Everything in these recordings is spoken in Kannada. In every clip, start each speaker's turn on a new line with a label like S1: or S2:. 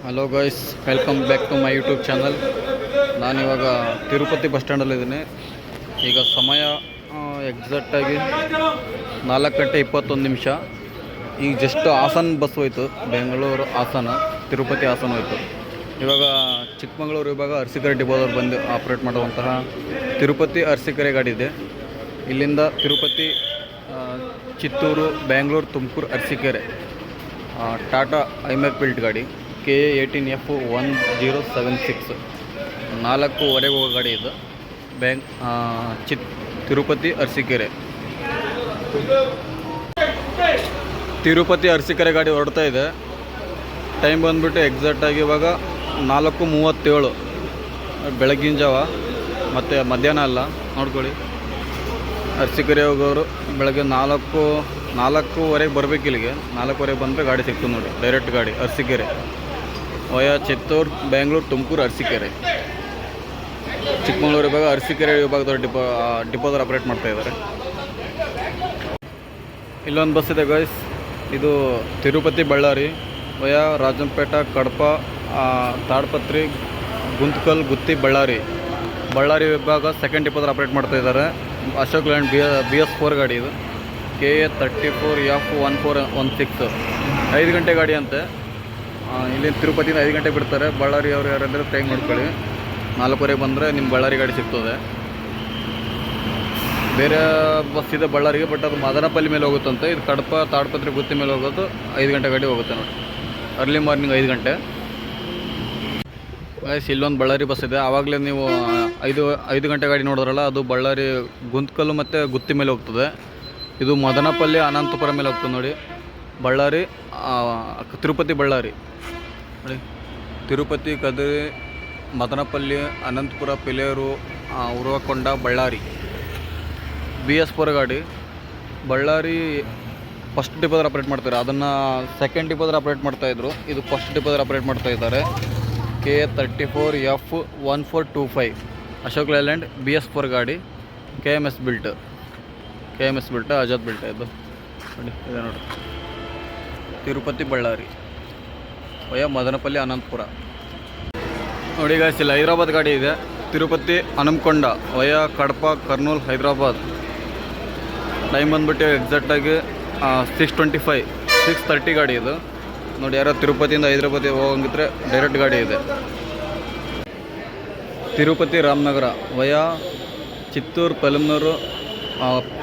S1: Hello guys, welcome back to my YouTube channel. ನಾನಿವಾಗ ತಿರುಪತಿ ಬಸ್ ಸ್ಟ್ಯಾಂಡಲ್ಲಿದ್ದೀನಿ. ಈಗ ಸಮಯ ಎಕ್ಸಾಕ್ಟಾಗಿ 4:21. ಈಗ ಜಸ್ಟ್ ಹಾಸನ ಬಸ್ ಹೋಯ್ತು, ಬೆಂಗಳೂರು ಹಾಸನ, ತಿರುಪತಿ ಹಾಸನ ಹೋಯ್ತು. ಇವಾಗ ಚಿಕ್ಕಮಗಳೂರು ವಿಭಾಗ ಅರಸೀಕೆರೆ ಡಿಪೋದವ್ರು ಬಂದು ಆಪ್ರೇಟ್ ಮಾಡುವಂತಹ ತಿರುಪತಿ ಅರಸೀಕೆರೆ ಗಾಡಿ ಇದೆ. ಇಲ್ಲಿಂದ ತಿರುಪತಿ, ಚಿತ್ತೂರು, ಬೆಂಗಳೂರು, ತುಮಕೂರು, ಅರಸೀಕೆರೆ ಟಾಟಾ ಐಮ್ಯಾಕ್ ಬಿಲ್ಟ್ ಗಾಡಿ KA18F1076 4:15 ಹೋಗೋ ಗಾಡಿ ಇದು. ತಿರುಪತಿ ಅರಸೀಕೆರೆ ಗಾಡಿ ಹೊರಡ್ತಾ ಇದೆ. ಟೈಮ್ ಬಂದುಬಿಟ್ಟು ಎಕ್ಸಾಕ್ಟಾಗಿ ಇವಾಗ 4:37 ಬೆಳಗ್ಗಿನ ಜಾವ, ಮತ್ತು ಮಧ್ಯಾಹ್ನ ಅಲ್ಲ ನೋಡ್ಕೊಳ್ಳಿ. ಅರಸೀಕೆರೆ ಹೋಗೋರು ಬೆಳಗ್ಗೆ 4:15 ಬರಬೇಕು. ಇಲ್ಲಿಗೆ 4:15 ಬಂದರೆ ಗಾಡಿ ಸಿಗ್ತದೆ ನೋಡಿ, ಡೈರೆಕ್ಟ್ ಗಾಡಿ ಅರಸೀಕೆರೆ ವಯಾ ಚಿತ್ತೂರು, ಬೆಂಗಳೂರು, ತುಮಕೂರು, ಅರಸೀಕೆರೆ. ಚಿಕ್ಕಮಗಳೂರು ವಿಭಾಗ ಅರಸೀಕೆರೆ ವಿಭಾಗದವ್ರು ಡಿಪೋದವ್ರು ಆಪ್ರೇಟ್ ಮಾಡ್ತಾಯಿದ್ದಾರೆ. ಇಲ್ಲೊಂದು ಬಸ್ ಇದೆ ಗೈಸ್, ಇದು ತಿರುಪತಿ ಬಳ್ಳಾರಿ ವಯಾ ರಾಜಂಪೇಟ, ಕಡಪ, ತಾಡ್ಪತ್ರಿ, ಗುಂತ್ಕಲ್, ಗುತ್ತಿ, ಬಳ್ಳಾರಿ ವಿಭಾಗ ಸೆಕೆಂಡ್ ಡಿಪೋದವ್ರು ಆಪ್ರೇಟ್ ಮಾಡ್ತಾಯಿದ್ದಾರೆ. ಅಶೋಕ್ ಲ್ಯಾಂಡ್ BS4 ಗಾಡಿ ಇದು. KA34F1416 5 ಗಂಟೆ ಗಾಡಿ ಅಂತೆ. ಇಲ್ಲಿ ತಿರುಪತಿಯಿಂದ 5 ಗಂಟೆಗೆ ಬಿಡ್ತಾರೆ. ಬಳ್ಳಾರಿ ಅವರು ಯಾರಂದರೆ ಟೈಮ್ ನೋಡ್ಕೊಳ್ಳಿ, 4:15 ಬಂದರೆ ನಿಮ್ಮ ಬಳ್ಳಾರಿ ಗಾಡಿ ಸಿಗ್ತದೆ. ಬೇರೆ ಬಸ್ ಇದೆ ಬಳ್ಳಾರಿಗೆ, ಬಟ್ ಅದು ಮದನಪಲ್ಲಿ ಮೇಲೆ ಹೋಗುತ್ತಂತೆ. ಇದು ಕಡಪ, ತಾಡ್ಪತ್ರಿ, ಗುತ್ತಿ ಮೇಲೆ ಹೋಗೋದು 5 ಗಂಟೆ ಗಾಡಿ ಹೋಗುತ್ತೆ ನೋಡಿ, ಅರ್ಲಿ ಮಾರ್ನಿಂಗ್ 5 ಗಂಟೆ. ಗೈಸ್ ಇಲ್ಲೊಂದು ಬಳ್ಳಾರಿ ಬಸ್ ಇದೆ. ಆವಾಗಲೇ ನೀವು 5 ಗಂಟೆ ಗಾಡಿ ನೋಡಿದ್ರಲ್ಲ, ಅದು ಬಳ್ಳಾರಿ ಗುಂತ್ಕಲ್ಲು ಮತ್ತು ಗುತ್ತಿ ಮೇಲೆ ಹೋಗ್ತದೆ. ಇದು ಮದನಪಲ್ಲಿ, ಅನಂತಪುರ ಮೇಲೆ ಹೋಗ್ತದೆ ನೋಡಿ. ಬಳ್ಳಾರಿ, ತಿರುಪತಿ ಬಳ್ಳಾರಿ ನೋಡಿ. ತಿರುಪತಿ, ಕದಿರಿ, ಮದನಪಲ್ಲಿ, ಅನಂತಪುರ, ಪಿಲೇರು, ಉರುವಕೊಂಡ, ಬಳ್ಳಾರಿ. BS4 ಗಾಡಿ. ಬಳ್ಳಾರಿ ಫಸ್ಟ್ ಡಿಪೋದಲ್ಲಿ ಆಪ್ರೇಟ್ ಮಾಡ್ತಾರೆ, ಅದನ್ನು ಸೆಕೆಂಡ್ ಡಿಪೋದಲ್ಲಿ ಆಪ್ರೇಟ್ ಮಾಡ್ತಾಯಿದ್ರು. ಇದು ಫಸ್ಟ್ ಡಿಪೋದಲ್ಲಿ ಆಪ್ರೇಟ್ ಮಾಡ್ತಾಯಿದ್ದಾರೆ. KA34F1425 ಅಶೋಕ್ ಲೇಲ್ಯಾಂಡ್ BS4 ಗಾಡಿ. KMS ಬಿಲ್ಟ್, ಅಜಾದ್ ಬಿಲ್ಟ್ ಇದು ನೋಡಿ. ಇದೆ ನೋಡಿ, ತಿರುಪತಿ ಬಳ್ಳಾರಿ ವಯಾ ಮದನಪಲ್ಲಿ, ಅನಂತಪುರ ನೋಡಿ. ಗಾಯ್ಸ್ ಇಲ್ಲಿ ಹೈದರಾಬಾದ್ ಗಾಡಿ ಇದೆ. ತಿರುಪತಿ ಹನುಮಕೊಂಡ ವಯಾ ಕಡಪ, ಕರ್ನೂಲ್, ಹೈದರಾಬಾದ್. ಟೈಮ್ ಬಂದುಬಿಟ್ಟು ಎಕ್ಸಾಕ್ಟಾಗಿ 6:30 ಗಾಡಿ ಇದು ನೋಡಿ. ಯಾರೋ ತಿರುಪತಿಯಿಂದ ಹೈದರಾಬಾದಿಗೆ ಹೋಗಂಗಿದ್ರೆ ಡೈರೆಕ್ಟ್ ಗಾಡಿ ಇದೆ. ತಿರುಪತಿ ರಾಮನಗರ ವಯಾ ಚಿತ್ತೂರು, ಪೆಲಮನೂರು,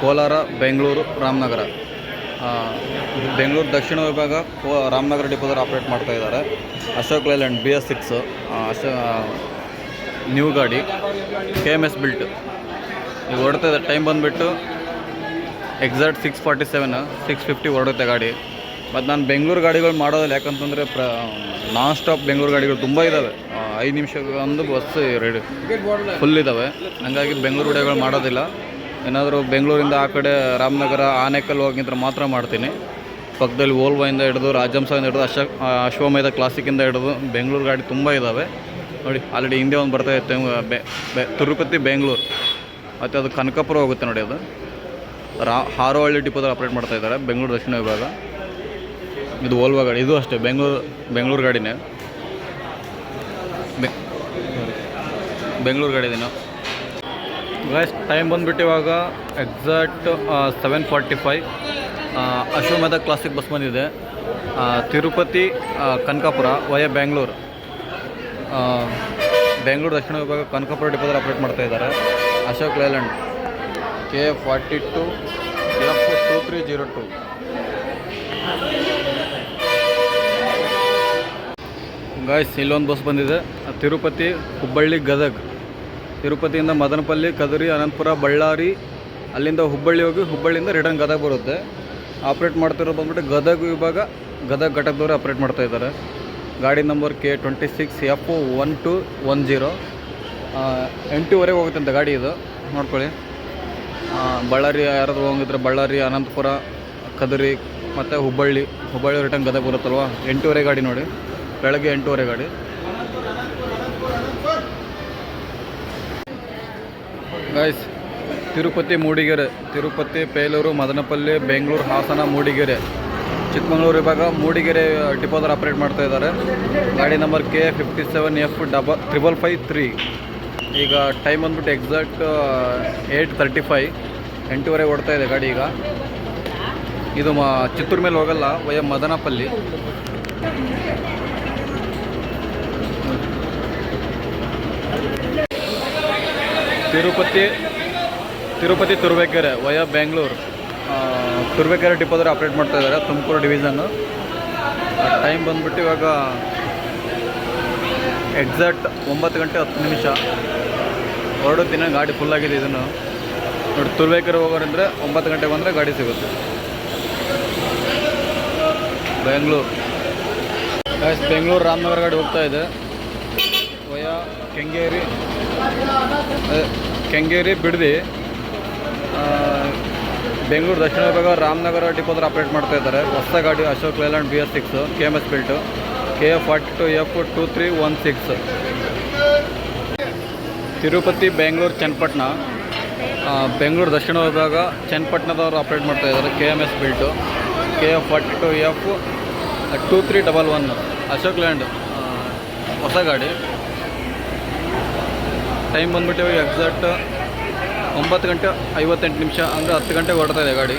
S1: ಕೋಲಾರ, ಬೆಂಗಳೂರು, ರಾಮನಗರ. ಬೆಂಗಳೂರು ದಕ್ಷಿಣ ವಿಭಾಗ ರಾಮನಗರ ಡಿಪೋದವ್ರು ಆಪ್ರೇಟ್ ಮಾಡ್ತಾಯಿದ್ದಾರೆ. ಅಶೋಕ್ ಲೇಲ್ಯಾಂಡ್ BS6 ನ್ಯೂ ಗಾಡಿ. KMS ಬಿಲ್ಟ್ ಈಗ ಹೊರಡ್ತಾ ಇದೆ. ಟೈಮ್ ಬಂದುಬಿಟ್ಟು ಎಕ್ಸಾಕ್ಟ್ 6:47 6:50 ಹೊರಡುತ್ತೆ ಗಾಡಿ. ಮತ್ತು ನಾನು ಬೆಂಗಳೂರು ಗಾಡಿಗಳು ಮಾಡೋದಿಲ್ಲ, ಯಾಕಂತಂದರೆ ನಾನ್ ಸ್ಟಾಪ್ ಬೆಂಗಳೂರು ಗಾಡಿಗಳು ತುಂಬ ಇದ್ದಾವೆ. 5 ನಿಮಿಷಕ್ಕೊಂದು ಬಸ್ ರೆಡಿ ಫುಲ್ ಇದ್ದಾವೆ. ಹಾಗಾಗಿ ಬೆಂಗಳೂರು ಗಾಡಿಗಳು ಮಾಡೋದಿಲ್ಲ. ಏನಾದರೂ ಬೆಂಗಳೂರಿಂದ ಆ ಕಡೆ ರಾಮನಗರ, ಆನೇಕಲ್ ಹೋಗಿದ್ರೆ ಮಾತ್ರ ಮಾಡ್ತೀನಿ. ಪಕ್ಕದಲ್ಲಿ ಓಲ್ವಾಯಿಂದ ಹಿಡಿದು, ರಾಜಹಂಸದಿಂದ ಹಿಡಿದು, ಅಶ್ವಮೇಧ ಕ್ಲಾಸಿಕಿಂದ ಹಿಡಿದು ಬೆಂಗಳೂರು ಗಾಡಿ ತುಂಬ ಇದ್ದಾವೆ ನೋಡಿ. ಆಲ್ರೆಡಿ ಹಿಂದೆ ಒಂದು ಬರ್ತಾಯಿತ್ತು ತಿರುಪತಿ ಬೆಂಗಳೂರು, ಮತ್ತು ಅದು ಕನಕಪುರ ಹೋಗುತ್ತೆ ನೋಡಿ. ಅದು ಹಾರೋಹಳ್ಳಿ ಡಿಪೋದಲ್ಲಿ ಆಪ್ರೇಟ್ ಮಾಡ್ತಾಯಿದ್ದಾರೆ, ಬೆಂಗಳೂರು ದಕ್ಷಿಣ ವಿಭಾಗ. ಇದು ಓಲ್ವಾ ಗಾಡಿ, ಇದು ಅಷ್ಟೇ ಬೆಂಗಳೂರು ಗಾಡಿನೇ, ಬೆಂಗಳೂರು ಗಾಡಿದೇನು. ಗೈಸ್ ಟೈಮ್ ಬಂದುಬಿಟ್ಟು ಇವಾಗ ಎಕ್ಸಾಕ್ಟ್ 7:45 ಅಶ್ವಮೇಧ ಕ್ಲಾಸಿಕ್ ಬಸ್ ಬಂದಿದೆ. ತಿರುಪತಿ, ಕನಕಪುರ ವಯಾ ಬೆಂಗಳೂರು ದಕ್ಷಿಣ ವಿಭಾಗ ಕನಕಪುರ ಡಿಪೋದಲ್ಲಿ ಆಪ್ರೇಟ್ ಮಾಡ್ತಾಯಿದ್ದಾರೆ. ಅಶೋಕ್ ಲೇಲ್ಯಾಂಡ್ KA42F2302 ಗಾಯ್ಸ್ ಇಲ್ಲೊಂದು ಬಸ್ ಬಂದಿದೆ. ತಿರುಪತಿ, ಹುಬ್ಬಳ್ಳಿ, ಗದಗ್. ತಿರುಪತಿಯಿಂದ ಮದನಪಲ್ಲಿ, ಕದಿರಿ, ಅನಂತಪುರ, ಬಳ್ಳಾರಿ, ಅಲ್ಲಿಂದ ಹುಬ್ಬಳ್ಳಿ ಹೋಗಿ ಹುಬ್ಬಳ್ಳಿಯಿಂದ ರಿಟರ್ನ್ ಗದಗ್ ಬರುತ್ತೆ. ಆಪ್ರೇಟ್ ಮಾಡ್ತಿರೋದು ಬಂದ್ಬಿಟ್ಟು ಗದಗ್ ವಿಭಾಗ, ಗದಗ್ ಘಟಕದವರು ಆಪ್ರೇಟ್ ಮಾಡ್ತಾಯಿದ್ದಾರೆ. ಗಾಡಿ ನಂಬರ್ KA26F1210 8:15 ಹೋಗುತ್ತಂತೆ ಗಾಡಿ ಇದು ನೋಡ್ಕೊಳ್ಳಿ. ಬಳ್ಳಾರಿ ಯಾರಾದರೂ ಹೋಗಿದ್ರೆ ಬಳ್ಳಾರಿ, ಅನಂತಪುರ, ಕದಿರಿ ಮತ್ತು ಹುಬ್ಬಳ್ಳಿ ರಿಟರ್ನ್ ಗದಗ್ ಬರುತ್ತಲ್ವ. 8:15 ಗಾಡಿ ನೋಡಿ, ಬೆಳಗ್ಗೆ 8:15 ಗಾಡಿ. ಗೈಸ್ ತಿರುಪತಿ, ಮೂಡಿಗೆರೆ, ತಿರುಪತಿ, ಪೇಲೂರು, ಮದನಪಲ್ಲಿ, ಬೆಂಗಳೂರು, ಹಾಸನ, ಮೂಡಿಗೆರೆ ಚಿಕ್ಕಮಗಳೂರು ವಿಭಾಗ ಮೂಡಿಗೆರೆ ಡಿಪೋದರ್ ಆಪ್ರೇಟ್ ಮಾಡ್ತಾ ಇದ್ದಾರೆ. ಗಾಡಿ ನಂಬರ್ KF57F55553. ಈಗ ಟೈಮ್ ಬಂದ್ಬಿಟ್ಟು ಎಕ್ಸಾಕ್ಟ್ 8:35, 8:15 ಓಡ್ತಾ ಇದೆ ಗಾಡಿ. ಈಗ ಇದು ಚಿತ್ತೂರು ಮೇಲೆ ಹೋಗಲ್ಲ, ವಯ ಮದನಪಲ್ಲಿ. ತಿರುಪತಿ ತುರುವೇಕೆರೆ ವಯ ಬೆಂಗಳೂರು ತುರುವೇಕೆರೆ ಡಿಪೋದರ್ ಆಪ್ರೇಟ್ ಮಾಡ್ತಾ ಇದ್ದಾರೆ, ತುಮಕೂರು ಡಿವಿಷನ್ನು. ಟೈಮ್ ಬಂದ್ಬಿಟ್ಟು ಇವಾಗ ಎಕ್ಸಾಕ್ಟ್ 9:10 ಹೊರಡೋ ದಿನ ಗಾಡಿ ಫುಲ್ಲಾಗಿದೆ. ಇದನ್ನು ನೋಡಿ, ತುರುವೇಕೆರೆ ಹೋಗೋರಂದರೆ 9 ಗಂಟೆಗೆ ಬಂದರೆ ಗಾಡಿ ಸಿಗುತ್ತೆ. ಬೆಂಗಳೂರು ರಾಮನಗರ ಗಾಡಿ ಹೋಗ್ತಾ ಇದೆ ವಯ ಕೆಂಗೇರಿ ಬಿಡದಿ. ಬೆಂಗಳೂರು ದಕ್ಷಿಣ ವಿಭಾಗ ರಾಮನಗರ ಡಿಪೋದರ್ ಆಪ್ರೇಟ್ ಮಾಡ್ತಾ ಇದ್ದಾರೆ. ಹೊಸ ಗಾಡಿ Ashok Leyland BS6 KMS built KF42F2316. Tirupati Bengaluru Channapatna, Bengaluru ದಕ್ಷಿಣ ವಿಭಾಗ ಚನ್ನಪಟ್ಟಣದವರು ಆಪ್ರೇಟ್ ಮಾಡ್ತಾ ಇದ್ದಾರೆ. KMS built KF42F2311 Ashok land ಹೊಸ ಗಾಡಿ. ಟೈಮ್ ಬಂದ್ಬಿಟ್ಟು ಎಕ್ಸಾಕ್ಟ್ 9:58 ಅಂದರೆ 10 ಗಂಟೆಗೆ ಹೊರಡ್ತಾ ಇದೆ ಗಾಡಿ.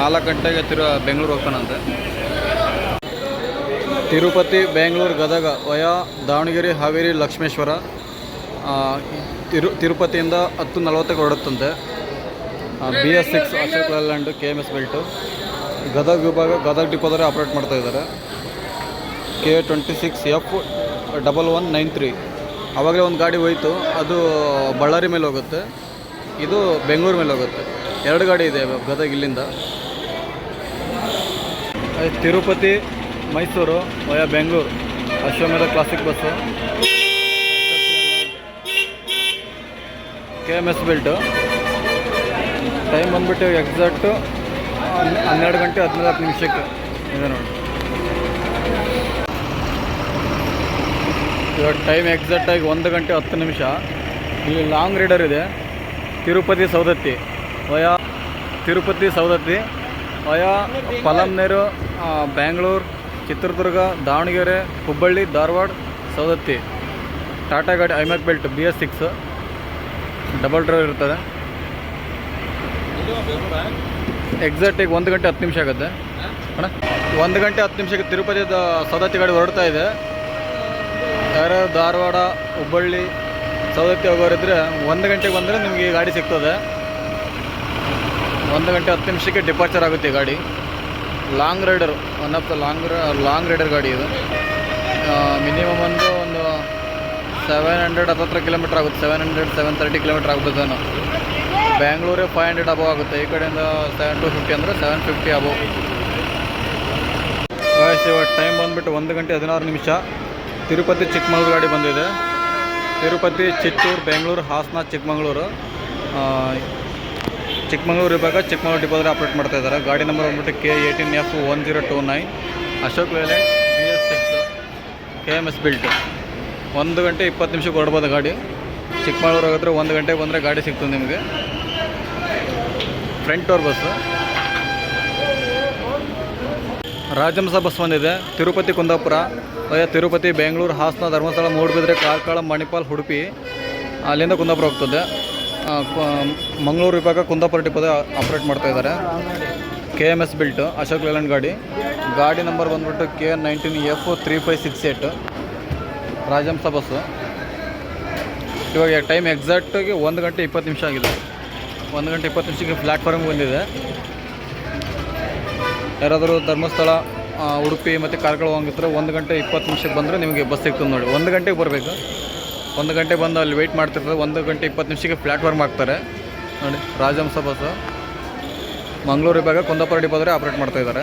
S1: 4 ಗಂಟೆಗೆ ಬೆಂಗಳೂರು ಹೋಗ್ತಾನಂತೆ. ತಿರುಪತಿ ಬೆಂಗಳೂರು ಗದಗ ವಯ ದಾವಣಗೆರೆ ಹಾವೇರಿ ಲಕ್ಷ್ಮೇಶ್ವರ. ತಿರುಪತಿಯಿಂದ 10:40ಕ್ಕೆ ಹೊರಡುತ್ತಂತೆ. BS6 Ashok Leyland KMS belt. Gadag ವಿಭಾಗ ಗದಗ ಡಿಪೋದರೆ ಆಪ್ರೇಟ್ ಮಾಡ್ತಾ ಇದ್ದಾರೆ. K26F1193. ಆವಾಗಲೇ ಒಂದು ಗಾಡಿ ಹೋಯಿತು, ಅದು ಬಳ್ಳಾರಿ ಮೇಲೆ ಹೋಗುತ್ತೆ, ಇದು ಬೆಂಗಳೂರು ಮೇಲೆ ಹೋಗುತ್ತೆ. 2 ಗಾಡಿ ಇದೆ ಗದಗ ಇಲ್ಲಿಂದ. ತಿರುಪತಿ ಮೈಸೂರು ವಯ ಬೆಂಗಳೂರು ಅಶ್ವಮೇಧ classic bus KMS belt. Time ಬಂದ್ಬಿಟ್ಟು ಎಕ್ಸಾಕ್ಟು 12:14 ಇದೆ ನೋಡಿ. ಇವಾಗ ಟೈಮ್ ಎಕ್ಸಾಕ್ಟಾಗಿ 1:10. ಇಲ್ಲಿ ಲಾಂಗ್ ರೈಡರ್ ಇದೆ. ತಿರುಪತಿ ಸೌದತ್ತಿ ವಯ ಪಲಂನೇರು, ಬ್ಯಾಂಗ್ಳೂರು, ಚಿತ್ರದುರ್ಗ, ದಾವಣಗೆರೆ, ಹುಬ್ಬಳ್ಳಿ, ಧಾರವಾಡ, ಸೌದತ್ತಿ. ಟಾಟಾ ಗಾಡಿ ಐಮ್ಯಾಕ್ ಬೆಲ್ಟ್ BS6 ಡಬಲ್ ಡ್ರೈವರ್ ಇರ್ತದೆ. ಎಕ್ಸಾಕ್ಟಾಗಿ 1:10 ಆಗುತ್ತೆ ಅಣ್ಣ. 1:10 ತಿರುಪತಿ ಸೌದತ್ತಿ ಗಾಡಿ ಹೊರಡ್ತಾ ಇದೆ. ಯಾರು ಧಾರವಾಡ, ಹುಬ್ಬಳ್ಳಿ, ಸೌದತ್ತಿ ಹೋಗೋರಿದ್ರೆ 1 ಗಂಟೆಗೆ ಬಂದರೆ ನಿಮಗೆ ಈ ಗಾಡಿ ಸಿಗ್ತದೆ. 1:10 ಡಿಪಾರ್ಚರ್ ಆಗುತ್ತೆ ಗಾಡಿ. Long rider, one of the long rider ಗಾಡಿ ಇದು. ಮಿನಿಮಮ್ ಒಂದು 700 ಹತ್ತಿರ ಕಿಲೋಮೀಟ್ರ್ ಆಗುತ್ತೆ. 730 ಕಿಲೋಮೀಟ್ರ್ ಆಗ್ಬೋದು. ಬ್ಯಾಂಗ್ಳೂರೇ 500 ಅಬೋವ್ ಆಗುತ್ತೆ. ಈ ಕಡೆಯಿಂದ 750 ಅಂದರೆ 750 ಅಬೋವ್. ಇವಾಗ ಟೈಮ್ ಬಂದುಬಿಟ್ಟು 1:16. ತಿರುಪತಿ ಚಿಕ್ಕಮಗಳೂರು ಗಾಡಿ ಬಂದಿದೆ. ತಿರುಪತಿ, ಚಿತ್ತೂರು, ಬೆಂಗಳೂರು, ಹಾಸನ, ಚಿಕ್ಕಮಗಳೂರು ವಿಭಾಗ ಚಿಕ್ಕಮಗಳೂರು ಡಿಪೋದಲ್ಲಿ ಆಪ್ರೇಟ್ ಮಾಡ್ತಾ ಇದ್ದಾರೆ. ಗಾಡಿ ನಂಬರ್ ಬಂದ್ಬಿಟ್ಟು K18F1029 Ashok Leyland BS6 KMS built. 1:20 ಹೊರಡ್ಬೋದು ಗಾಡಿ. ಚಿಕ್ಕಮಗಳೂರು ಹೋಗಿದ್ರೆ 1 ಗಂಟೆಗೆ ಬಂದರೆ ಗಾಡಿ ಸಿಗ್ತದೆ ನಿಮಗೆ. Front door bus. Rajahamsa bus ಬಂದಿದೆ. ತಿರುಪತಿ ಕುಂದಾಪುರ ವಯ ತಿರುಪತಿ, ಬೆಂಗಳೂರು, ಹಾಸನ, ಧರ್ಮಸ್ಥಳ, ಮೂಡುಬಿದ್ರೆ, ಕಾರ್ಕಳ, ಮಣಿಪಾಲ್, ಉಡುಪಿ, ಅಲ್ಲಿಂದ ಕುಂದಾಪುರ ಹೋಗ್ತದೆ. ಮಂಗಳೂರು ವಿಭಾಗ ಕುಂದಾಪುರ ಡಿಪೋದ ಆಪ್ರೇಟ್ ಮಾಡ್ತಾ ಇದ್ದಾರೆ. KMS ಬಿಲ್ಟು ಅಶೋಕ್ ಲೇಲ್ಯಾಂಡ್ ಗಾಡಿ. ಗಾಡಿ ನಂಬರ್ ಬಂದ್ಬಿಟ್ಟು K19F3568 ರಾಜಹಂಸ ಬಸ್ಸು. ಇವಾಗ ಟೈಮ್ ಎಕ್ಸಾಕ್ಟಾಗಿ 1:20 ಆಗಿದೆ. 1:20 ಪ್ಲ್ಯಾಟ್ಫಾರ್ಮ್ ಬಂದಿದೆ. ಯಾರಾದರೂ ಧರ್ಮಸ್ಥಳ, ಉಡುಪಿ ಮತ್ತು ಕಾರ್ಕಳ ಹೋಗಿದ್ರೆ 1:20 ಬಂದರೆ ನಿಮಗೆ ಬಸ್ ಸಿಗ್ತದೆ ನೋಡಿ. 1 ಗಂಟೆಗೆ ಬರಬೇಕು. 1 ಗಂಟೆಗೆ ಬಂದು ಅಲ್ಲಿ ವೆಯ್ಟ್ ಮಾಡ್ತಿರ್ತದೆ. 1:20 ಪ್ಲ್ಯಾಟ್ಫಾರ್ಮ್ ಆಗ್ತಾರೆ ನೋಡಿ. ರಾಜಹಂಸ ಬಸ್ಸು ಮಂಗಳೂರು ವಿಭಾಗ ಕುಂದಾಪುರ ಡಿಪೋದರೆ ಆಪ್ರೇಟ್ ಮಾಡ್ತಾ ಇದ್ದಾರೆ.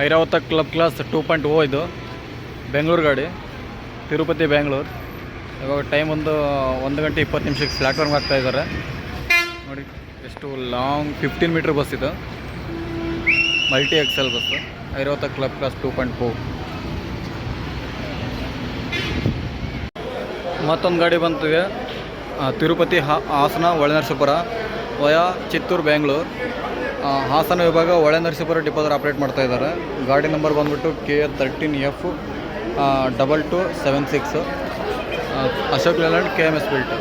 S1: ಐರಾವತ ಕ್ಲಾಸ್ 2.0 ಇದು ಬೆಂಗಳೂರು ಗಾಡಿ. ತಿರುಪತಿ ಬೆಂಗಳೂರು. ಇವಾಗ ಟೈಮ್ 1:20 ಪ್ಲ್ಯಾಟ್ಫಾರ್ಮ್ ಆಗ್ತಾ ಇದ್ದಾರೆ ನೋಡಿ. ಎಷ್ಟು ಲಾಂಗ್ 15 ಮೀಟ್ರ್ ಬಸ್ ಇದು. Multi axle bus Airavat class 2.0. ಮತ್ತೊಂದು ಗಾಡಿ ಬಂತಿದೆ. ತಿರುಪತಿ ಹಾಸನ ಒಳನರಸೀಪುರ ವಯ ಚಿತ್ತೂರು ಬೆಂಗಳೂರು ಹಾಸನ ವಿಭಾಗ ಹೊಳೆನರಸೀಪುರ ಡಿಪೋದವ್ರು ಆಪ್ರೇಟ್ ಮಾಡ್ತಾ ಇದ್ದಾರೆ. ಗಾಡಿ ನಂಬರ್ ಬಂದುಬಿಟ್ಟು KA13F 2276 Ashok Leyland KMS built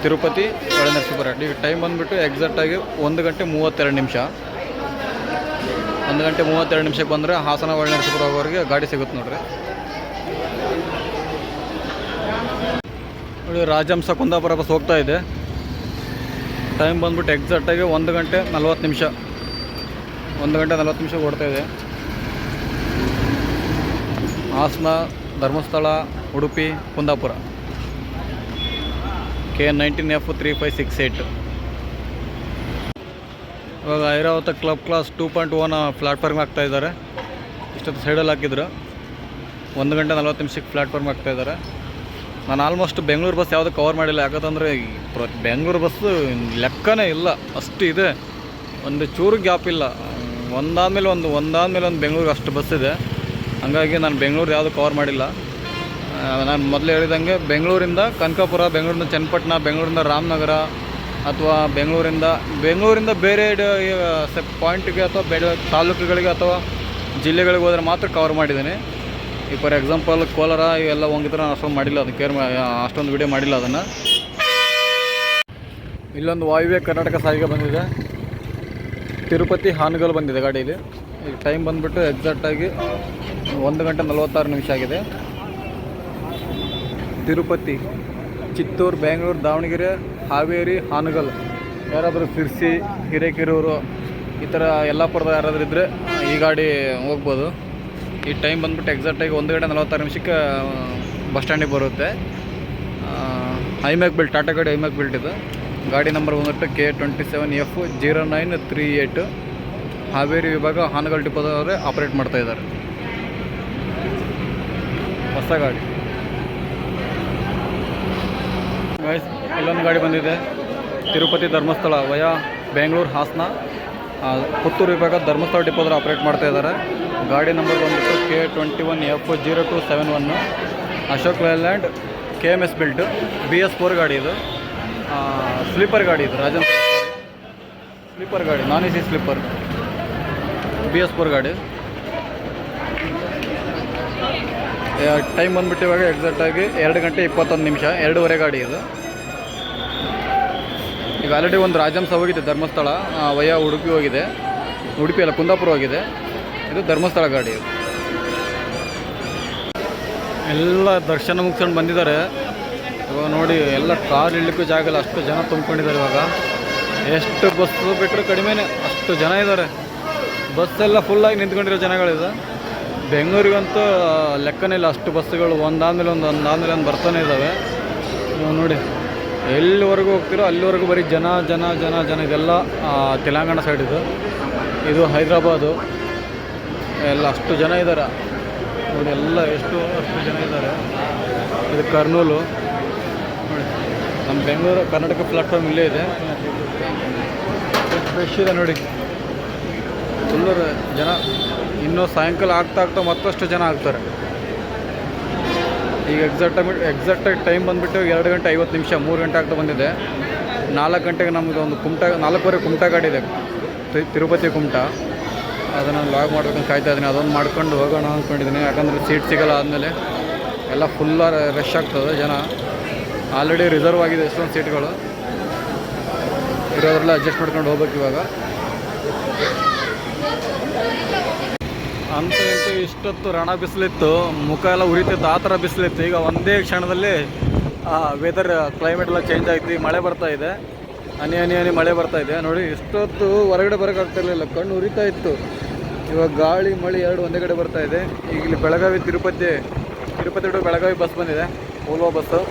S1: Tirupati Holenarasipura. ಈಗ ಟೈಮ್ ಬಂದುಬಿಟ್ಟು ಎಕ್ಸಾಕ್ಟಾಗಿ 1 ಗಂಟೆ 32 ನಿಮಿಷ. 1 ಗಂಟೆ 32 ನಿಮಿಷಕ್ಕೆ ಬಂದರೆ ಹಾಸನ ಹೊಳೆನರಸೀಪುರ ಹೋಗೋರಿಗೆ ಗಾಡಿ ಸಿಗುತ್ತೆ ನೋಡ್ರಿ. ನೋಡಿ ರಾಜಹಂಸ ಕುಂದಾಪುರ ಬಸ್ ಹೋಗ್ತಾ ಇದೆ. ಟೈಮ್ ಬಂದುಬಿಟ್ಟು ಎಕ್ಸಾಕ್ಟಾಗಿ 1 ಗಂಟೆ 40 ನಿಮಿಷ. 1 ಗಂಟೆ 40 ನಿಮಿಷ ಓಡ್ತಾ ಇದೆ. ಹಾಸನ, ಧರ್ಮಸ್ಥಳ, ಉಡುಪಿ, ಕುಂದಾಪುರ. KA19F 3568. ಇವಾಗ ಐರಾವತ ಕ್ಲಬ್ ಕ್ಲಾಸ್ 2.1 ಪ್ಲ್ಯಾಟ್ಫಾರ್ಮ್ ಆಗ್ತಾಯಿದ್ದಾರೆ. ಇಷ್ಟೊತ್ತು ಸೈಡಲ್ಲಿ ಹಾಕಿದ್ರು. 1 ಗಂಟೆ 40 ನಿಮಿಷಕ್ಕೆ ಪ್ಲ್ಯಾಟ್ಫಾರ್ಮ್ ಆಗ್ತಾಯಿದ್ದಾರೆ. ನಾನು ಆಲ್ಮೋಸ್ಟ್ ಬೆಂಗಳೂರು ಬಸ್ ಯಾವುದು ಕವರ್ ಮಾಡಿಲ್ಲ. ಯಾಕಂತಂದರೆ ಬೆಂಗಳೂರು ಬಸ್ಸು ಲೆಕ್ಕನೇ ಇಲ್ಲ, ಅಷ್ಟು ಇದೆ. ಒಂದು ಚೂರು ಗ್ಯಾಪ್ ಇಲ್ಲ. ಒಂದಾದಮೇಲೆ ಒಂದು ಬೆಂಗಳೂರಿಗೆ ಅಷ್ಟು ಬಸ್ ಇದೆ. ಹಾಗಾಗಿ ನಾನು ಬೆಂಗಳೂರು ಯಾವುದು ಕವರ್ ಮಾಡಿಲ್ಲ. ನಾನು ಮೊದಲು ಹೇಳಿದಂಗೆ ಬೆಂಗಳೂರಿಂದ ಕನಕಪುರ, ಬೆಂಗಳೂರಿಂದ ಚನ್ನಪಟ್ಟಣ, ಬೆಂಗಳೂರಿಂದ ರಾಮನಗರ ಅಥವಾ ಬೆಂಗಳೂರಿಂದ ಬೇರೆ ಪಾಯಿಂಟ್ಗೆ ಅಥವಾ ಬೇರೆ ತಾಲೂಕುಗಳಿಗೆ ಅಥವಾ ಜಿಲ್ಲೆಗಳಿಗೆ ಹೋದರೆ ಮಾತ್ರ ಕವರ್ ಮಾಡಿದ್ದೀನಿ. ಈಗ ಫಾರ್ ಎಕ್ಸಾಂಪಲ್ ಕೋಲಾರ ಇವೆಲ್ಲ ಹೋಗಿದ್ರೆ ನಾನು ಅಷ್ಟೊಂದು ಮಾಡಿಲ್ಲ, ಅದಕ್ಕೆ ಅಷ್ಟೊಂದು ವಿಡಿಯೋ ಮಾಡಿಲ್ಲ ಅದನ್ನು. ಇಲ್ಲೊಂದು ವಾಯುವ್ಯ ಕರ್ನಾಟಕ ಸಾರಿಗೆ ಬಂದಿದೆ. ತಿರುಪತಿ ಹಾನಗಲ್ ಬಂದಿದೆ ಗಾಡೀಲಿ. ಈಗ ಟೈಮ್ ಬಂದುಬಿಟ್ಟು ಎಕ್ಸಾಕ್ಟಾಗಿ 1 ಗಂಟೆ 46 ನಿಮಿಷ ಆಗಿದೆ. ತಿರುಪತಿ, ಚಿತ್ತೂರು, ಬೆಂಗಳೂರು, ದಾವಣಗೆರೆ, ಹಾವೇರಿ, ಹಾನಗಲ್ ಯಾರಾದರೂ ಶಿರ್ಸಿ, ಹಿರೇಕೆರೂರು ಈ ಥರ ಯಲ್ಲಾಪುರದ ಯಾರಾದರೂ ಇದ್ದರೆ ಈ ಗಾಡಿ ಹೋಗ್ಬೋದು. ಈ ಟೈಮ್ ಬಂದುಬಿಟ್ಟು ಎಕ್ಸಾಕ್ಟಾಗಿ 1 ಗಂಟೆ 46 ನಿಮಿಷಕ್ಕೆ ಬಸ್ ಸ್ಟ್ಯಾಂಡಿಗೆ ಬರುತ್ತೆ. ಐಮ್ಯಾಕ್ ಬಿಲ್ಟ್, ಟಾಟಾ ಗಾಡಿ ಐಮ್ಯಾಕ್ ಬಿಲ್ಟ್ ಇದು. ಗಾಡಿ ನಂಬರ್ ಬಂದುಬಿಟ್ಟು KA27F 0938 ಹಾವೇರಿ ವಿಭಾಗ ಹಾನಗಲ್ ಡಿಪೋದವರೇ ಆಪ್ರೇಟ್ ಮಾಡ್ತಾಯಿದ್ದಾರೆ. ಹೊಸ ಗಾಡಿ. ಇಲ್ಲೊಂದು ಗಾಡಿ ಬಂದಿದೆ. ತಿರುಪತಿ ಧರ್ಮಸ್ಥಳ ವಯಾ ಬೆಂಗಳೂರು ಹಾಸನ ಪುತ್ತೂರು ವಿಭಾಗ ಧರ್ಮಸ್ಥಳ ಡಿಪೋದವ್ರು ಆಪ್ರೇಟ್ ಮಾಡ್ತಾಯಿದ್ದಾರೆ. ಗಾಡಿ ನಂಬರ್ ಬಂದುಬಿಟ್ಟು KA21F 0271 Ashok Leyland KMS built BS4 ಗಾಡಿ ಇದು. ಸ್ಲೀಪರ್ ಗಾಡಿ ಇದು. ರಾಜನ್ ಸ್ಲೀಪರ್ ಗಾಡಿ, ನಾನ್ AC ಸ್ಲೀಪರ್ BS4 ಗಾಡಿ. ಟೈಮ್ ಬಂದುಬಿಟ್ಟು ಇವಾಗ ಎಕ್ಸಾಕ್ಟಾಗಿ 2 ಗಂಟೆ 21 ನಿಮಿಷ. 2:15 ಗಾಡಿ ಇದು. ಈಗ ಆಲ್ರೆಡಿ ಒಂದು ರಾಜಹಂಸ ಹೋಗಿದೆ ಧರ್ಮಸ್ಥಳ ವಯಾ ಉಡುಪಿ ಹೋಗಿದೆ. ಉಡುಪಿ ಅಲ್ಲ, ಕುಂದಾಪುರ ಹೋಗಿದೆ. ಇದು ಧರ್ಮಸ್ಥಳ ಗಾಡಿ ಇದು. ಎಲ್ಲ ದರ್ಶನ ಮುಗಿಸ್ಕೊಂಡು ಬಂದಿದ್ದಾರೆ. ಇವಾಗ ನೋಡಿ ಎಲ್ಲ ಕಾರ್ ಇಡಲಿಕ್ಕೂ ಜಾಗ ಇಲ್ಲ, ಅಷ್ಟು ಜನ ತುಂಬ್ಕೊಂಡಿದ್ದಾರೆ. ಇವಾಗ ಎಷ್ಟು ಬಸ್ ಬಿಟ್ಟರು ಕಡಿಮೆನೇ, ಅಷ್ಟು ಜನ ಇದ್ದಾರೆ. ಬಸ್ಸೆಲ್ಲ ಫುಲ್ಲಾಗಿ ನಿಂತ್ಕೊಂಡಿರೋ ಜನಗಳಿದೆ. ಬೆಂಗಳೂರಿಗಂತೂ ಲೆಕ್ಕನೇ ಇಲ್ಲ, ಅಷ್ಟು ಬಸ್ಸುಗಳು ಒಂದಾದಮೇಲೆ ಒಂದು ಬರ್ತಾನೆ ಇದ್ದಾವೆ. ನೋಡಿ ಎಲ್ಲಿವರೆಗೂ ಹೋಗ್ತಿರೋ ಅಲ್ಲಿವರೆಗೂ ಬರೀ ಜನ. ಇದೆಲ್ಲ ತೆಲಂಗಾಣ ಸೈಡ್ ಇದು ಹೈದ್ರಾಬಾದು ಎಲ್ಲ ಅಷ್ಟು ಜನ ಇದ್ದಾರೆ ನೋಡಿ. ಎಲ್ಲ ಅಷ್ಟು ಜನ ಇದ್ದಾರೆ. ಇದು ಕರ್ನೂಲು ನೋಡಿ. ನಮ್ಮ ಬೆಂಗಳೂರು ಕರ್ನಾಟಕ ಪ್ಲ್ಯಾಟ್ಫಾರ್ಮ್ ಇಲ್ಲೇ ಇದೆ. ಫ್ರೆಶ್ ಇದೆ ನೋಡಿ, ಫುಲ್ಲು ಜನ. ಇನ್ನೂ ಸಾಯಂಕಾಲ ಆಗ್ತಾ ಮತ್ತಷ್ಟು ಜನ ಆಗ್ತಾರೆ. ಈಗ ಎಕ್ಸಾಕ್ಟಾಗಿ ಟೈಮ್ ಬಂದುಬಿಟ್ಟು 2 ಗಂಟೆ 50 ನಿಮಿಷ. 3 ಗಂಟೆ ಆಗ್ತಾ ಬಂದಿದೆ. 4 ಗಂಟೆಗೆ ನಮ್ಮದು ಒಂದು 4:15 ಕುಮಟಾ ಗಾಡಿ ಇದೆ, ತಿರುಪತಿ ಕುಮಟಾ. ಅದನ್ನು ಲಾಗ್ ಮಾಡ್ಬೇಕಂತ ಕಾಯ್ತಾ ಇದ್ದೀನಿ. ಅದೊಂದು ಮಾಡ್ಕೊಂಡು ಹೋಗೋಣ ಅಂದ್ಕೊಂಡಿದ್ದೀನಿ. ಯಾಕಂದರೆ ಸೀಟ್ ಸಿಗೋಲ್ಲ. ಆದಮೇಲೆ ಎಲ್ಲ ಫುಲ್ಲ ರಶ್ ಆಗ್ತದೆ ಜನ. ಆಲ್ರೆಡಿ ರಿಸರ್ವ್ ಆಗಿದೆ ಎಷ್ಟೊಂದು ಸೀಟ್ಗಳು. ಇರೋದ್ರೆಲ್ಲ ಅಡ್ಜಸ್ಟ್ ಮಾಡ್ಕೊಂಡು ಹೋಗ್ಬೇಕು ಇವಾಗ. ಅಂತ ಇಷ್ಟೊತ್ತು ರಣ ಬಿಸಿಲಿತ್ತು, ಮುಖ ಎಲ್ಲ ಉರಿತಿತ್ತು, ಆ ಥರ ಬಿಸಿಲಿತ್ತು. ಈಗ ಒಂದೇ ಕ್ಷಣದಲ್ಲಿ ವೆದರ್ ಕ್ಲೈಮೇಟ್ ಎಲ್ಲ ಚೇಂಜ್ ಆಯ್ತು. ಮಳೆ ಬರ್ತಾ ಇದೆ, ಹನಿ ಮಳೆ ಬರ್ತಾ ಇದೆ ನೋಡಿ. ಇಷ್ಟೊತ್ತು ಹೊರಗಡೆ ಬರೋಕ್ಕಾಗ್ತಿರ್ಲಿಲ್ಲ, ಕಣ್ಣು ಉರಿತಾ ಇತ್ತು. ಇವಾಗ ಗಾಳಿ ಮಳೆ ಎರಡು ಒಂದೇ ಕಡೆ ಬರ್ತಾ ಇದೆ. ಈಗ ಇಲ್ಲಿ ಬೆಳಗಾವಿ ತಿರುಪತಿ ಟು ಬೆಳಗಾವಿ ಬಸ್ ಬಂದಿದೆ, ಓಲ್ವೋ ಬಸ್ಸು.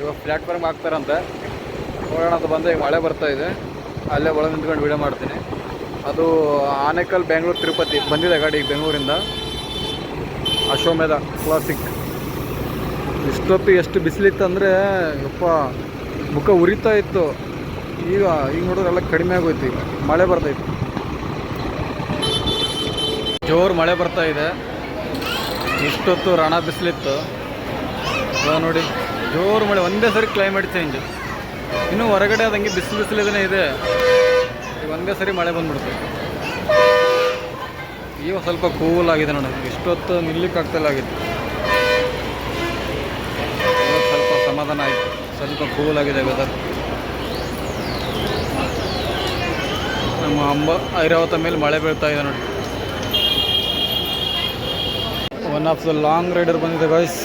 S1: ಇವಾಗ ಪ್ಲ್ಯಾಟ್ಫಾರ್ಮ್ ಹಾಕ್ತಾರಂತೆ, ನೋಡೋಣ ಅಂತ ಬಂದೆ. ಈಗ ಮಳೆ ಬರ್ತಾ ಇದೆ, ಅಲ್ಲೇ ಒಳಗೆ ನಿಂತ್ಕೊಂಡು ವೀಡಿಯೋ ಮಾಡ್ತೀನಿ. ಅದು ಆನೇಕಲ್ ಬೆಂಗಳೂರು ತಿರುಪತಿ ಬಂದಿದೆ ಗಾಡಿ ಈಗ ಬೆಂಗಳೂರಿಂದ. ಅಶ್ವಮೇಧ ಕ್ಲಾಸಿಕ್. ಇಷ್ಟೊತ್ತು ಎಷ್ಟು ಬಿಸಿಲಿತ್ತು ಅಂದರೆ ಯಪ್ಪ, ಮುಖ ಉರಿತಾ ಇತ್ತು. ಈಗ ನೋಡಿದ್ರೆ ಎಲ್ಲ ಕಡಿಮೆ ಆಗೋಯ್ತು. ಈಗ ಮಳೆ ಬರ್ತೈತಿ, ಜೋರು ಮಳೆ ಬರ್ತಾ ಇದೆ. ಇಷ್ಟೊತ್ತು ರಣ ಬಿಸಿಲಿತ್ತು, ಇವಾಗ ನೋಡಿ ಜೋರು ಮಳೆ. ಒಂದೇ ಸರಿ ಕ್ಲೈಮೇಟ್ ಚೇಂಜ್. ಇನ್ನೂ ಹೊರಗಡೆ ಅದಂಗೆ ಬಿಸಿಲಿದನೇ ಇದೆ. ಈಗ ಒಂದೇ ಸರಿ ಮಳೆ ಬಂದ್ಬಿಡುತ್ತೆ. ಈಗ ಸ್ವಲ್ಪ ಕೂಲ್ ಆಗಿದೆ ನೋಡಿ, ಇಷ್ಟೊತ್ತು ನಿಲ್ಲಿಕ್ಕಾಗ್ತಿಲ್ಲ ಆಗಿತ್ತು. ಸ್ವಲ್ಪ ಸಮಾಧಾನ ಆಯಿತು, ಸ್ವಲ್ಪ ಕೂಲ್ ಆಗಿದೆ ವೆದರ್. ನಮ್ಮ ಐರಾವತ ಮೇಲೆ ಮಳೆ ಬೀಳ್ತಾ ಇದೆ ನೋಡಿ. One of the long rider ಬಂದಿದೆ ಗಾಯ್ಸ್.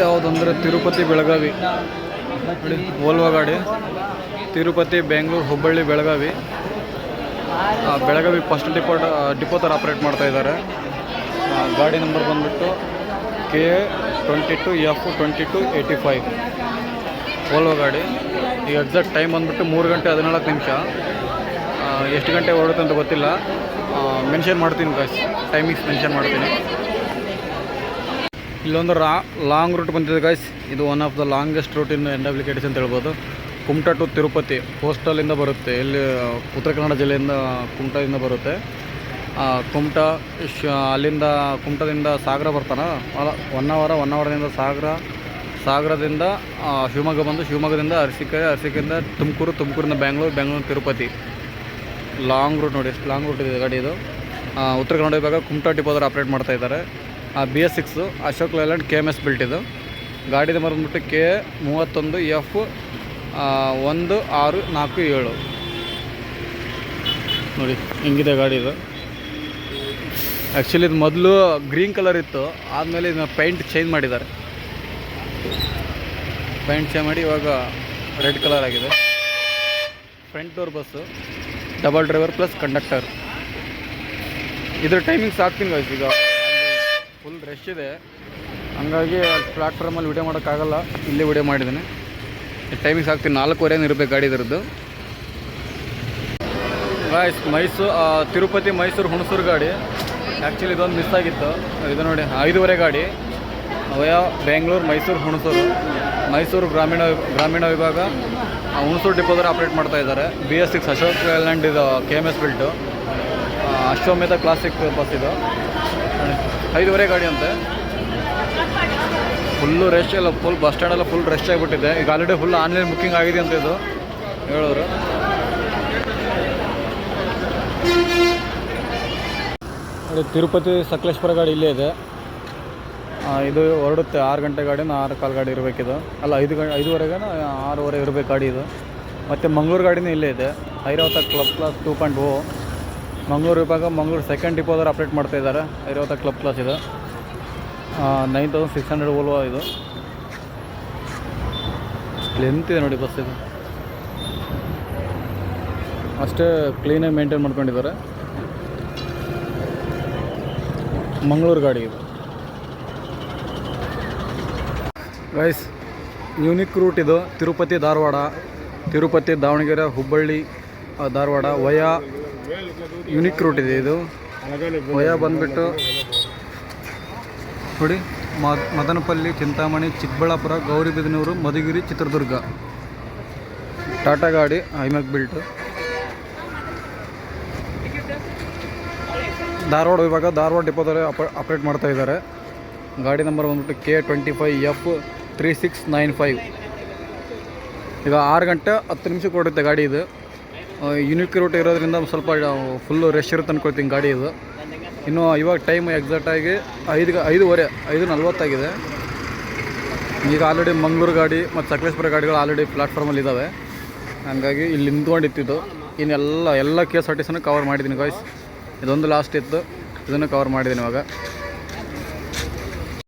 S1: ಯಾವುದಂದ್ರೆ ತಿರುಪತಿ ಬೆಳಗಾವಿ ನೋಡಿ, ವೋಲ್ವಾ ಗಾಡಿ. ತಿರುಪತಿ, ಬೆಂಗಳೂರು, ಹುಬ್ಬಳ್ಳಿ, ಬೆಳಗಾವಿ. ಬೆಳಗಾವಿ ಫಸ್ಟ್ ಡಿಪೋ ಥರ ಆಪ್ರೇಟ್ ಮಾಡ್ತಾ ಇದ್ದಾರೆ. ಗಾಡಿ ನಂಬರ್ ಬಂದುಬಿಟ್ಟು KA22F2285 ವೋಲ್ವಾ ಗಾಡಿ. ಈಗ ಎಕ್ಸಾಕ್ಟ್ ಟೈಮ್ ಬಂದುಬಿಟ್ಟು 3 ಗಂಟೆ 14 ನಿಮಿಷ. ಎಷ್ಟು ಗಂಟೆ ಹೊರಡುತ್ತೆ ಅಂತ ಗೊತ್ತಿಲ್ಲ, ಮೆನ್ಷನ್ ಮಾಡ್ತೀನಿ ಗಾಯ್ಸ್, ಟೈಮಿಂಗ್ಸ್ ಮೆನ್ಷನ್ ಮಾಡ್ತೀನಿ. ಇಲ್ಲೊಂದು ಲಾಂಗ್ ರೂಟ್ ಬಂದಿದೆ ಗಾಯ್ಸ್. ಇದು one of the longest route in NWKTC ಅಂತ ಹೇಳ್ಬೋದು. ಕುಮಟಾ ಟು ತಿರುಪತಿ ಕೋಸ್ಟಲಿಂದ ಬರುತ್ತೆ. ಇಲ್ಲಿ ಉತ್ತರ ಕನ್ನಡ ಜಿಲ್ಲೆಯಿಂದ ಕುಮಟಾದಿಂದ ಬರುತ್ತೆ. ಕುಮಟಾ ಅಲ್ಲಿಂದ ಕುಮಟಾದಿಂದ ಸಾಗರ ಬರ್ತಾನೆ. ಒನ್ ಅವರ್ದಿಂದ ಸಾಗರದಿಂದ ಶಿವಮೊಗ್ಗ ಬಂದು ಶಿವಮೊಗ್ಗದಿಂದ ಅರಸೀಕೆರೆಯಿಂದ ತುಮಕೂರಿಂದ ಬೆಂಗಳೂರು ತಿರುಪತಿ. ಲಾಂಗ್ ರೂಟ್ ನೋಡಿ, ಎಷ್ಟು ಲಾಂಗ್ ರೂಟ್ ಇದೆ ಗಾಡಿ ಇದು. ಉತ್ತರ ಕನ್ನಡ ವಿಭಾಗ ಕುಮಟಾ ಡಿಪೋದವ್ರು ಆಪ್ರೇಟ್ ಮಾಡ್ತಾ ಇದ್ದಾರೆ. BS6 Ashok Leyland KMS built ಇದು. ಗಾಡಿ ನಂಬರ್ ಬಂದ್ಬಿಟ್ಟು KA31F1647 ನೋಡಿ, ಹಿಂಗಿದೆ ಗಾಡಿ ಇದು. ಆ್ಯಕ್ಚುಲಿ ಇದು ಮೊದಲು ಗ್ರೀನ್ ಕಲರ್ ಇತ್ತು, ಆದಮೇಲೆ ಇದನ್ನ ಪೇಂಟ್ ಚೇಂಜ್ ಮಾಡಿದ್ದಾರೆ. ಪೇಂಟ್ ಚೇಂಜ್ ಮಾಡಿ ಇವಾಗ ರೆಡ್ ಕಲರ್ ಆಗಿದೆ. Front door bus, double driver plus conductor. ಇದ್ರ ಟೈಮಿಂಗ್ಸ್ ಆಗ್ತೀನಿ ಗಾಯ್ಸ್. ಈಗ ಫುಲ್ ರಶ್ ಇದೆ, ಹಂಗಾಗಿ ಪ್ಲ್ಯಾಟ್ಫಾರ್ಮಲ್ಲಿ ವಿಡಿಯೋ ಮಾಡೋಕ್ಕಾಗಲ್ಲ, ಇಲ್ಲೇ ವಿಡಿಯೋ ಮಾಡಿದ್ದೀನಿ. ಟೈಮಿಂಗ್ಸ್ ಆಗ್ತೀನಿ 4:15 ಇರಬೇಕು ಗಾಡಿ ಇದರದ್ದು ಗಾಯ್ಸ್. ತಿರುಪತಿ ಮೈಸೂರು ಹುಣಸೂರು ಗಾಡಿ. ಆ್ಯಕ್ಚುಲಿ ಇದೊಂದು ಮಿಸ್ ಆಗಿತ್ತು. ಇದು ನೋಡಿ 5:15 ಗಾಡಿ ವಯಾ ಬೆಂಗಳೂರು ಮೈಸೂರು ಗ್ರಾಮೀಣ ವಿಭಾಗ ಹುಣಸೂರು ಡಿಪೋದವ್ರು ಆಪ್ರೇಟ್ ಮಾಡ್ತಾ ಇದ್ದಾರೆ. BS6 ಅಶೋಕ್ ಲೇಲ್ಯಾಂಡ್ ಇದು KMS ಬಿಲ್ಟು. ಅಶ್ವಮೇಧ ಕ್ಲಾಸಿಕ್ ಬಸ್ ಇದು. 5:15 ಗಾಡಿ ಅಂತೆ. ಫುಲ್ಲು ರಶ್ ಎಲ್ಲ, ಫುಲ್ ಬಸ್ ಸ್ಟ್ಯಾಂಡೆಲ್ಲ ಫುಲ್ ರಶ್ ಆಗಿಬಿಟ್ಟಿದೆ. ಈಗ ಆಲ್ರೆಡಿ ಫುಲ್ ಆನ್ಲೈನ್ ಬುಕ್ಕಿಂಗ್ ಆಗಿದೆ ಅಂತ ಇದು ಹೇಳೋರು. ತಿರುಪತಿ ಸಕಲೇಶ್ಪುರ ಗಾಡಿ ಇಲ್ಲೇ ಇದೆ. ಇದು ಹೊರಡುತ್ತೆ 6 ಗಂಟೆ ಗಾಡಿನ 6:15 ಗಾಡಿ ಇರಬೇಕಿದು. ಅಲ್ಲ 5:30 6:15 ಇರಬೇಕು ಗಾಡಿ ಇದು. ಮತ್ತು ಮಂಗಳೂರು ಗಾಡಿನೂ ಇಲ್ಲೇ ಇದೆ. ಐರಾವತ ಕ್ಲಬ್ ಕ್ಲಾಸ್ 2.0 ಮಂಗಳೂರು ವಿಭಾಗ ಮಂಗಳೂರು ಸೆಕೆಂಡ್ ಡಿಪೋದವ್ರು ಆಪ್ರೇಟ್ ಮಾಡ್ತಾ ಇದ್ದಾರೆ. ಐರಾವತ ಕ್ಲಬ್ ಕ್ಲಾಸ್ ಇದು. 9600 ವೋಲ್ವಾ ಇದು. ಲೆಂತ್ ಇದೆ ನೋಡಿ ಬಸ್ ಇದು. ಅಷ್ಟೇ ಕ್ಲೀನಾಗಿ ಮೇಂಟೈನ್ ಮಾಡ್ಕೊಂಡಿದ್ದಾರೆ. ಮಂಗಳೂರು ಗಾಡಿ ಇದು ಗೈಸ್. ಯೂನಿಕ್ ರೂಟ್ ಇದು. Tirupati Dharwad, Tirupati Davanagere, Hubballi Dharwad via unique route ಇದೆ ಇದು. ವಯಾ ಬಂದುಬಿಟ್ಟು ನೋಡಿ, ಮದನಪಲ್ಲಿ, ಚಿಂತಾಮಣಿ, ಚಿಕ್ಕಬಳ್ಳಾಪುರ, ಗೌರಿಬಿದನೂರು, ಮಧುಗಿರಿ, ಚಿತ್ರದುರ್ಗ. ಟಾಟಾ ಗಾಡಿ ಐಮ್ಯಾಕ್ ಬಿಲ್ಟು. ಧಾರವಾಡ ವಿಭಾಗ ಧಾರವಾಡ ಡಿಪೋದಲ್ಲಿ ಆಪ್ರೇಟ್ ಮಾಡ್ತಾ ಇದ್ದಾರೆ. ಗಾಡಿ ನಂಬರ್ ಬಂದ್ಬಿಟ್ಟು KA25F3695. ಈಗ 6 ಗಂಟೆ 10 ನಿಮಿಷಕ್ಕೆ ಹೊರಡುತ್ತೆ ಗಾಡಿ ಇದು. ಯೂನಿಕ್ ರೂಟ್ ಇರೋದ್ರಿಂದ ಸ್ವಲ್ಪ ಫುಲ್ಲು ರಶ್ ಇರುತ್ತೆ ಅಂದ್ಕೊಳ್ತೀನಿ ಗಾಡಿ ಇದು. ಇನ್ನು ಇವಾಗ ಟೈಮ್ ಎಕ್ಸಾಕ್ಟಾಗಿ 5:40 ಆಗಿದೆ. ಈಗ ಆಲ್ರೆಡಿ ಮಂಗಳೂರು ಗಾಡಿ ಮತ್ತು ಸಕಲೇಶ್ಪುರ ಗಾಡಿಗಳು ಆಲ್ರೆಡಿ ಪ್ಲ್ಯಾಟ್ಫಾರ್ಮಲ್ಲಿ ಇದ್ದಾವೆ. ಹಾಗಾಗಿ ಇಲ್ಲಿ ನಿಂತ್ಕೊಂಡಿತ್ತು. ಇನ್ನೆಲ್ಲ KSRTCನೂ ಕವರ್ ಮಾಡಿದ್ದೀನಿ ಗಾಯ್ಸ್. ಇದೊಂದು ಲಾಸ್ಟ್ ಇತ್ತು, ಇದನ್ನು ಕವರ್ ಮಾಡಿದ್ದೀನಿ ಇವಾಗ.